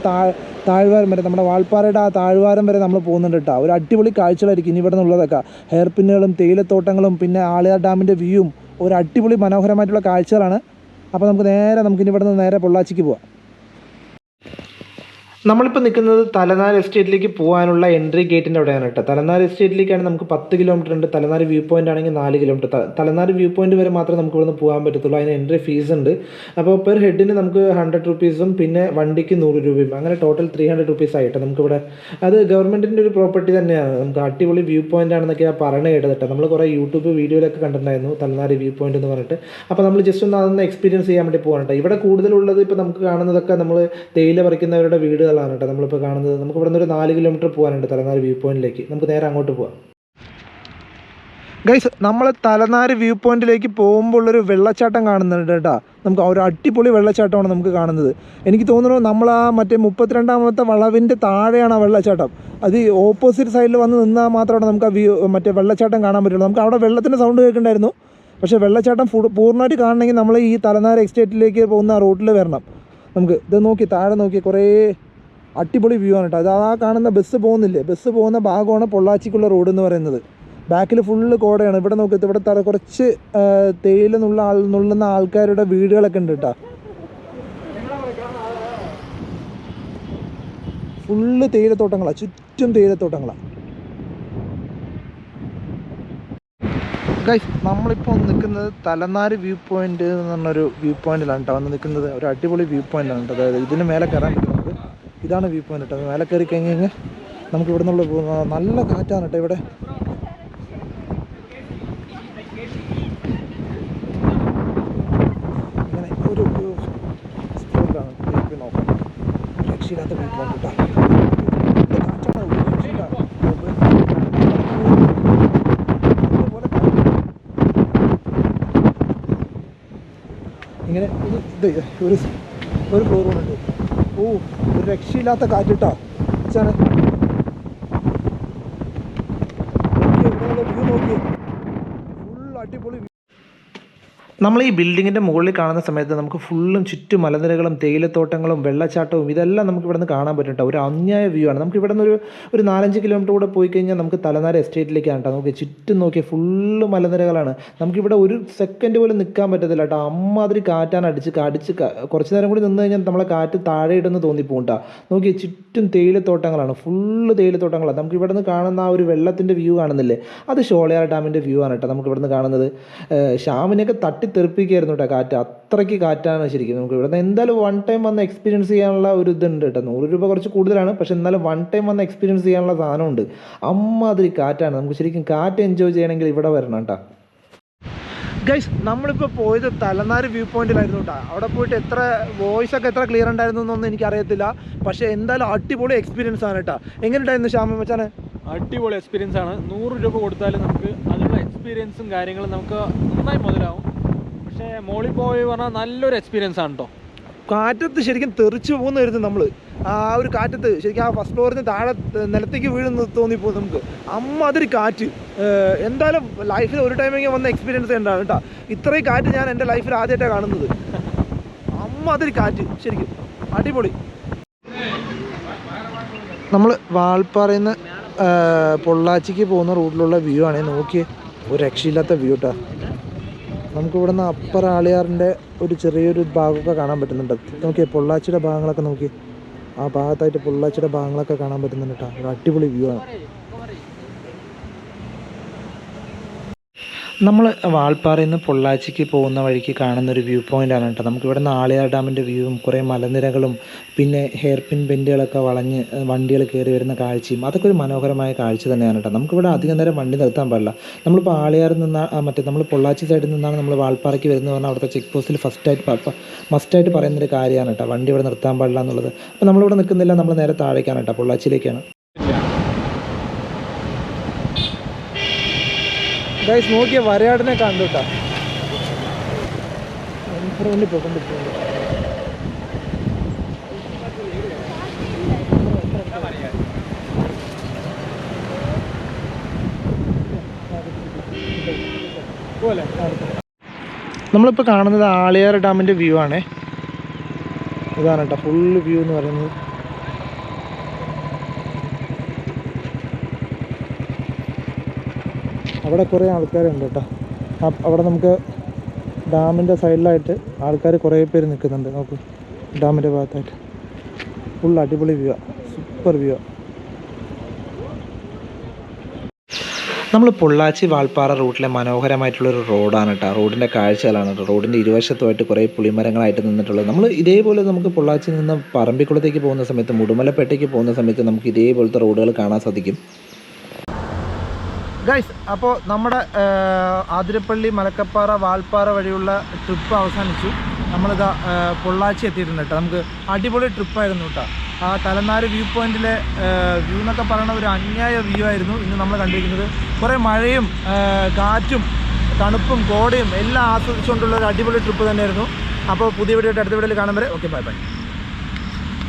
താഴ്വാരം വരെ, നമ്മുടെ വാൾപ്പാറയുടെ ആ താഴ്വാരം വരെ നമ്മൾ പോകുന്നുണ്ട് കേട്ടോ. ഒരു അടിപൊളി കാഴ്ചകളായിരിക്കും ഇനി ഇവിടെ നിന്നുള്ളതൊക്കെ. ഹെയർ പിന്നുകളും തേയിലത്തോട്ടങ്ങളും പിന്നെ ആളിയാർ ഡാമിൻ്റെ വ്യൂവും ഒരു അടിപൊളി മനോഹരമായിട്ടുള്ള കാഴ്ചകളാണ്. അപ്പോൾ നമുക്കിനി ഇവിടെ നിന്ന് നേരെ പൊള്ളാച്ചിക്ക് പോവാം. നമ്മളിപ്പോൾ നിൽക്കുന്നത് തലനാർ എസ്റ്റേറ്റിലേക്ക് പോകാനുള്ള എൻട്രി ഗേറ്റിൻ്റെ അവിടെയാണ് കേട്ടോ. തലനാർ എസ്റ്റേറ്റിലേക്കാണ് നമുക്ക് 10 കിലോമീറ്റർ ഉണ്ട്. തലനാർ വ്യൂ പോയിൻ്റ് ആണെങ്കിൽ 4 കിലോമീറ്റർ. തലനാർ വ്യൂ പോയിൻ്റ് വരെ മാത്രമേ നമുക്ക് ഇവിടുന്ന് പോകാൻ പറ്റത്തുള്ളൂ. അതിന് എൻട്രി ഫീസ് ഉണ്ട്. അപ്പോൾ പെർ ഹെഡിന് നമുക്ക് 100 റുപ്പീസും പിന്നെ വണ്ടിക്ക് 100 രൂപയും, അങ്ങനെ ടോട്ടൽ 300 റുപ്പീസ് ആയിട്ട് നമുക്കിവിടെ. അത് ഗവൺമെൻറ്റിൻ്റെ ഒരു പ്രോപ്പർട്ടി തന്നെയാണ്. നമുക്ക് അടിപൊളി വ്യൂ പോയിൻ്റ് ആണെന്നൊക്കെയാണ് പറഞ്ഞു കേട്ടത് കേട്ടോ. നമ്മൾ കുറേ യൂട്യൂബ് വീഡിയോയിലൊക്കെ കണ്ടിട്ടുണ്ടായിരുന്നു തലനാർ വ്യൂ പോയിൻ്റ് എന്ന് പറഞ്ഞിട്ട്. അപ്പോൾ നമ്മൾ ജസ്റ്റ് ഒന്ന് അതൊന്ന് എക്സ്പീരിയൻസ് ചെയ്യാൻ വേണ്ടി പോകാൻ കേട്ടോ. ഇവിടെ കൂടുതലുള്ളത് ഇപ്പോൾ നമുക്ക് കാണുന്നതൊക്കെ നമ്മൾ തേയില പറിക്കുന്നവരുടെ വീടുകളാണ് കേട്ടോ നമ്മളിപ്പോൾ കാണുന്നത്. നമുക്ക് ഇവിടെ നിന്ന് ഒരു 4 കിലോമീറ്റർ പോകാനുണ്ട് തലനാർ വ്യൂ പോയിന്റിലേക്ക്. നമുക്ക് നേരെ അങ്ങോട്ട് പോകാം. ഗൈസ് നമ്മൾ തലനാർ വ്യൂ പോയിന്റിലേക്ക് പോകുമ്പോൾ ഉള്ളൊരു വെള്ളച്ചാട്ടം കാണുന്നുണ്ട് കേട്ടോ. നമുക്ക് ഒരു അടിപൊളി വെള്ളച്ചാട്ടമാണ് നമുക്ക് കാണുന്നത്. എനിക്ക് തോന്നുന്നു നമ്മൾ ആ മറ്റേ 32ാമത്തെ വളവിൻ്റെ താഴെയാണ് ആ വെള്ളച്ചാട്ടം. അത് ഓപ്പോസിറ്റ് സൈഡിൽ വന്ന് നിന്നാൽ മാത്രമാണ് നമുക്ക് ആ മറ്റേ വെള്ളച്ചാട്ടം കാണാൻ പറ്റുള്ളൂ. നമുക്ക് അവിടെ വെള്ളത്തിൻ്റെ സൗണ്ട് കേൾക്കുന്നുണ്ടായിരുന്നു. പക്ഷേ വെള്ളച്ചാട്ടം പൂർണ്ണമായിട്ട് കാണണമെങ്കിൽ നമ്മൾ ഈ തലനാർ എസ്റ്റേറ്റിലേക്ക് പോകുന്ന റൂട്ടിൽ വരണം. നമുക്ക് ഇത് നോക്കി താഴെ നോക്കി കുറേ അടിപൊളി വ്യൂ ആണ് കേട്ടോ. അത് ആ കാണുന്ന ബസ് പോകുന്നില്ലേ, ബസ് പോകുന്ന ഭാഗമാണ് പൊള്ളാച്ചിക്കുള്ള റോഡ് എന്ന് പറയുന്നത്. ബാക്കിൽ ഫുള്ള് കോടയാണ്. ഇവിടെ നോക്കി ഇവിടെ കുറച്ച് തേയില നുള്ളുന്ന ആൾക്കാരുടെ വീടുകളൊക്കെ ഉണ്ട് കേട്ടോ. ഫുള്ള് തേയിലത്തോട്ടങ്ങളാണ്, ചുറ്റും തേയിലത്തോട്ടങ്ങളാണ്. ഗൈസ് നമ്മളിപ്പോൾ നിൽക്കുന്നത് തലനാര് വ്യൂ പോയിന്റ് എന്ന് പറഞ്ഞൊരു വ്യൂ പോയിന്റിലാണ് കേട്ടോ വന്ന് നിൽക്കുന്നത്. ഒരു അടിപൊളി വ്യൂ പോയിന്റാണ് കേട്ടോ. അതായത് ഇതിന് മേലെ കയറാൻ പറ്റും നമുക്ക്. ഇതാണ് വ്യൂ പോയിന്റ് കേട്ടോ. മേലെ കയറി കഴിഞ്ഞ് കഴിഞ്ഞാൽ നമുക്ക് ഇവിടെ നിന്നുള്ള നല്ല കാറ്റാണ് കേട്ടോ ഇവിടെ. ഇങ്ങനെ ഒരു സ്പോട്ടിലാണ് നോക്കാം. രക്ഷയില്ലാത്ത വ്യൂ പോയിന്റ് കേട്ടോ. കാറ്റാണ്, രക്ഷയില്ല. ഇങ്ങനെ ഒരു ഫ്ലോർ ഉണ്ട്. ഓ ഒരു രക്ഷയില്ലാത്ത കാറ്റിട്ടാ വെച്ചാണ്. വ്യൂ നോക്കി ഫുൾ അടിപൊളി. നമ്മൾ ഈ ബിൽഡിങ്ങിൻ്റെ മുകളിൽ കാണുന്ന സമയത്ത് നമുക്ക് ഫുള്ളും ചുറ്റും മലനിരകളും തേയിലത്തോട്ടങ്ങളും വെള്ളച്ചാട്ടവും ഇതെല്ലാം നമുക്ക് ഇവിടെ നിന്ന് കാണാൻ പറ്റും കേട്ടോ. ഒരു അന്യായ വ്യൂ ആണ്. നമുക്ക് ഇവിടെ നിന്ന് ഒരു 4-5 കിലോമീറ്റർ കൂടെ പോയി കഴിഞ്ഞാൽ നമുക്ക് തലനാര് എസ്റ്റേറ്റിലേക്കാണ് കേട്ടോ. നമുക്ക് ചുറ്റും നോക്കിയാൽ ഫുള്ള് മലനിരകളാണ്. നമുക്കിവിടെ ഒരു സെക്കൻഡ് പോലും നിൽക്കാൻ പറ്റത്തില്ല കേട്ടോ. അമ്മാതിരി കാറ്റാണ് അടിച്ച് കുറച്ച് നേരം കൂടി നിന്ന് കഴിഞ്ഞാൽ നമ്മളെ കാറ്റ് താഴെ ഇടുന്ന് തോന്നിപ്പോകും കേട്ടോ. നോക്കിയാൽ ചുറ്റും തേയിലത്തോട്ടങ്ങളാണ്, ഫുള്ള് തേയിലത്തോട്ടങ്ങളാണ്. നമുക്ക് ഇവിടെ നിന്ന് കാണുന്ന ആ ഒരു വെള്ളത്തിൻ്റെ വ്യൂ കാണുന്നില്ലേ, അത് ഷോളയാർ ഡാമിൻ്റെ വ്യൂ ആണ് കേട്ടോ. നമുക്ക് ഇവിടെ നിന്ന് കാണുന്നത് ഷാമിനെയൊക്കെ തെറിപ്പിക്കായിരുന്നു കേട്ടോ കാറ്റ്. അത്രയ്ക്ക് കാറ്റാണ് ശരിക്കും. നമുക്ക് ഇവിടെ എന്തായാലും വൺ ടൈം വന്ന് എക്സ്പീരിയൻസ് ചെയ്യാനുള്ള ഒരു ഇതുണ്ട് കേട്ടോ. 100 രൂപ കുറച്ച് കൂടുതലാണ്, പക്ഷെ എന്നാലും വൺ ടൈം വന്ന് എക്സ്പീരിയൻസ് ചെയ്യാനുള്ള സാധനമുണ്ട്. അമ്മാതിരി കാറ്റാണ്. നമുക്ക് ശരിക്കും കാറ്റ് എൻജോയ് ചെയ്യണമെങ്കിൽ ഇവിടെ വരണം കേട്ടോ. ഗൈസ് നമ്മളിപ്പോൾ പോയത് തലനാര് വ്യൂ പോയിന്റിലായിരുന്നു കേട്ടോ. അവിടെ പോയിട്ട് എത്ര വോയിസൊക്കെ എത്ര ക്ലിയർ ഉണ്ടായിരുന്നു എന്നൊന്നും എനിക്കറിയത്തില്ല. പക്ഷേ എന്തായാലും അടിപൊളി എക്സ്പീരിയൻസ് ആണ് കേട്ടോ. എങ്ങനെയുണ്ടായിരുന്നു ശ്യാമ മച്ചാനെ? അടിപൊളി എക്സ്പീരിയൻസ് ആണ്. 100 രൂപ കൊടുത്താലും നമുക്ക് അതിനുള്ള എക്സ്പീരിയൻസും കാര്യങ്ങളും നമുക്ക് നന്നായി മുതലാവും. പക്ഷേ മോളിൽ പോയി പറഞ്ഞാൽ നല്ലൊരു എക്സ്പീരിയൻസ് ആണ് കേട്ടോ. കാറ്റത്ത് ശരിക്കും തെറിച്ച് പോകുന്നായിരുന്നു നമ്മൾ. ആ ഒരു കാറ്റത്ത് ശരിക്കും ആ ഫസ്റ്റ് ഫ്ലോറിൽ നിന്ന് താഴെ നിലത്തേക്ക് വീഴുന്നു തോന്നിപ്പോകും നമുക്ക്. അമ്മാതിരി കാറ്റ്. എന്തായാലും ലൈഫിൽ ഒരു ടൈമെങ്കിൽ വന്ന എക്സ്പീരിയൻസ് ഉണ്ടാകും കേട്ടോ. ഇത്രയും കാറ്റ് ഞാൻ എൻ്റെ ലൈഫിൽ ആദ്യമായിട്ടാണ് കാണുന്നത്. അമ്മാതിരി കാറ്റ് ശരിക്കും അടിപൊളി. നമ്മൾ വാൾപ്പാറയിൽ നിന്ന് പൊള്ളാച്ചിക്ക് പോകുന്ന റൂട്ടിലുള്ള വ്യൂ ആണ്. നോക്കിയേ, ഒരു രക്ഷയില്ലാത്ത വ്യൂ കേട്ടോ. നമുക്ക് ഇവിടെ നിന്ന് അപ്പർ ആളിയാറിൻ്റെ ഒരു ചെറിയൊരു ഭാഗമൊക്കെ കാണാൻ പറ്റുന്നുണ്ട്. നോക്കിയേ പൊള്ളാച്ചിയുടെ ഭാഗങ്ങളൊക്കെ നോക്കി, ആ ഭാഗത്തായിട്ട് പൊള്ളാച്ചിയുടെ ഭാഗങ്ങളൊക്കെ കാണാൻ പറ്റുന്നുണ്ട് കേട്ടോ. ഒരു അടിപൊളി വ്യൂ ആണ്. നമ്മൾ വാൾപ്പാറയിൽ നിന്ന് പൊള്ളാച്ചിക്ക് പോകുന്ന വഴിക്ക് കാണുന്നൊരു വ്യൂ പോയിൻ്റാണ് കേട്ടോ. നമുക്കിവിടെ നിന്ന് ആളിയാർ ഡാമിൻ്റെ വ്യൂവും കുറേ മലനിരകളും പിന്നെ ഹെയർപിൻ ബെൻഡുകളൊക്കെ വളഞ്ഞ് വണ്ടികൾ കയറി വരുന്ന കാഴ്ചയും അതൊക്കെ ഒരു മനോഹരമായ കാഴ്ച തന്നെയാണ് കേട്ടോ. നമുക്കിവിടെ അധികം നേരം വണ്ടി നിർത്താൻ പാടില്ല. നമ്മളിപ്പോൾ ആളിയാറിൽ നിന്നാണ് നമ്മൾ പൊള്ളാച്ചി സൈഡിൽ നിന്നാണ് നമ്മൾ വാൾപ്പാറയ്ക്ക് വരുന്നത് പറഞ്ഞാൽ അവിടുത്തെ ചെക്ക് പോസ്റ്റിൽ മസ്റ്റായിട്ട് പറയുന്നൊരു കാര്യമാണ് കേട്ടോ, വണ്ടി ഇവിടെ നിർത്താൻ പാടില്ല എന്നുള്ളത്. അപ്പോൾ നമ്മളിവിടെ നിൽക്കുന്നില്ല, നമ്മൾ നേരെ താഴേക്കാണ് കേട്ടോ, പൊള്ളാച്ചിയിലേക്കാണ്. ഗൈസ് നോക്കിയ വരയാടിനെ കണ്ടു കേട്ടോ. നമ്മളിപ്പോൾ കാണുന്നത് ആളിയാർ ഡാമിൻ്റെ വ്യൂ ആണേ. ഇതാണ് കേട്ടോ ഫുള്ള് വ്യൂ എന്ന് പറയുന്നത്. അവിടെ കുറേ ആൾക്കാരുണ്ട് കേട്ടോ. അവിടെ നമുക്ക് ഡാമിൻ്റെ സൈഡിലായിട്ട് ആൾക്കാർ കുറേ പേര് നിൽക്കുന്നുണ്ട്. നോക്കൂ, ഡാമിൻ്റെ ഭാഗത്തായിട്ട് ഫുൾ അടിപൊളി വ്യൂ, സൂപ്പർ വ്യൂ. നമ്മൾ പൊള്ളാച്ചി വാൾപ്പാറ റൂട്ടിലെ മനോഹരമായിട്ടുള്ളൊരു റോഡാണ് കേട്ടോ. റോഡിൻ്റെ കാഴ്ചകളാണ് കേട്ടോ. റോഡിൻ്റെ ഇരുവശത്തുമായിട്ട് കുറേ പുളിമരങ്ങളായിട്ട് നിന്നിട്ടുള്ളത്. നമ്മൾ ഇതേപോലെ നമുക്ക് പൊള്ളാച്ചി നിന്ന് പറമ്പിക്കുളത്തേക്ക് പോകുന്ന സമയത്ത്, മുടുമലപ്പേട്ടയ്ക്ക് പോകുന്ന സമയത്ത് നമുക്ക് ഇതേപോലത്തെ റോഡുകൾ കാണാൻ സാധിക്കും. ഗൈസ്, അപ്പോൾ നമ്മുടെ ആതിരപ്പള്ളി മലക്കപ്പാറ വാൾപ്പാറ വഴിയുള്ള ട്രിപ്പ് അവസാനിച്ചു. നമ്മളിതാ പൊള്ളാച്ചി എത്തിയിട്ടുണ്ട് കേട്ടോ. നമുക്ക് അടിപൊളി ട്രിപ്പായിരുന്നു കേട്ടോ. ആ തലനാര് വ്യൂ പോയിന്റിലെ വ്യൂ എന്നൊക്കെ പറയുന്ന ഒരു അന്യായ വ്യൂ ആയിരുന്നു ഇന്ന് നമ്മൾ കണ്ടിരിക്കുന്നത്. കുറേ മഴയും കാറ്റും തണുപ്പും കോടയും എല്ലാം ആസ്വദിച്ചുകൊണ്ടുള്ള ഒരു അടിപൊളി ട്രിപ്പ് തന്നെയായിരുന്നു. അപ്പോൾ പുതിയ വീഡിയോ അടുത്ത വീഡിയോയിൽ കാണുമ്പോൾ ഓക്കെ, ബൈ ബൈ.